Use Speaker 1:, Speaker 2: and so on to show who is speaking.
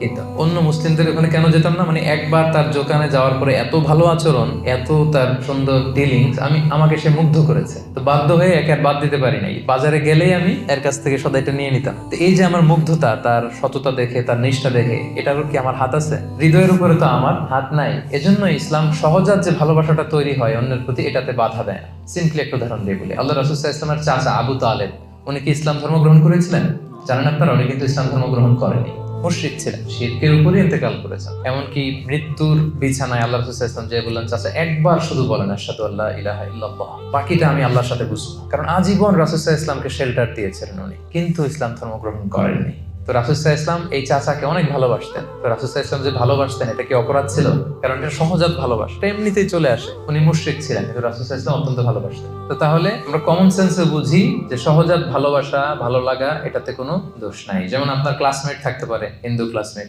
Speaker 1: কিন্তু অন্য মুসলিমদের ওখানে কেন যেতাম না, মানে একবার তার দোকানে যাওয়ার পরে এত ভালো আচরণ, এত তার সুন্দর ডিলিংস, আমাকে সে মুগ্ধ করেছে। তো বাধ্য হয়ে একে আর বাদ দিতে পারি নাই। বাজারে গেলেই আমি এর কাছ থেকে সদাইটা নিয়ে নিতাম। তো এই যে আমার মুগ্ধতা, তার সততা দেখে, তার নিষ্ঠা দেখে, এটারও কি আমার হাত আছে? হৃদয়ের উপরে তো আমার হাত নাই। এজন্য ইসলাম সহজাত যে ভালোবাসাটা তৈরি হয় অন্যের প্রতি, এটাতে বাধা দেয় না। সিম্পলি একটা উদাহরণ দিয়ে বলি, আল্লাহ রাসূল সাল্লাল্লাহু আলাইহি ওয়াসাল্লামের চাচা আবু তালেব, উনি কি ইসলাম ধর্ম গ্রহণ করেছিলেন? জানেন আপনারা, উনি কিন্তু ইসলাম ধর্ম গ্রহণ করেনি, মুশরিক ছিলেন, শিরকের উপরই ইন্তেকাল করেছেন। এমনকি মৃত্যুর বিছানায় আল্লাহ রাসূল সাল্লাল্লাহু আলাইহি ওয়াসাল্লাম যে বললেন, চাচা একবার শুধু বলেন আশহাদু আল্লা ইলাহা ইল্লাল্লাহ, বাকিটা আমি আল্লাহর সাথে বুঝবো। কারণ আজীবন রাসূল সাল্লাল্লাহু আলাইহি ওয়াসাল্লামকে শেল্টার দিয়েছিলেন উনি, কিন্তু ইসলাম ধর্ম গ্রহণ করেননি। তো রাসূল সাল্লাল্লাহু আলাইহি ওয়াসাল্লাম এই চাচাকে অনেক ভালোবাসতেন। তো রাসূল সাল্লাল্লাহু আলাইহি ওয়াসাল্লাম যে ভালোবাসতেন, এটা কি অপরাধ ছিল? কারণ এটা সহজাত ভালোবাসা, এটা এমনিতেই চলে আসে। উনি মুশরিক ছিলেন, কিন্তু রাসূল সাল্লাল্লাহু আলাইহি ওয়াসাল্লাম অত্যন্ত ভালোবাসতেন। তো তাহলে আমরা কমন সেন্সে বুঝি যে সহজাত ভালোবাসা, ভালো লাগা, এটাতে কোনো দোষ নাই। যেমন আপনার ক্লাসমেট থাকতে পারে, হিন্দু ক্লাসমেট,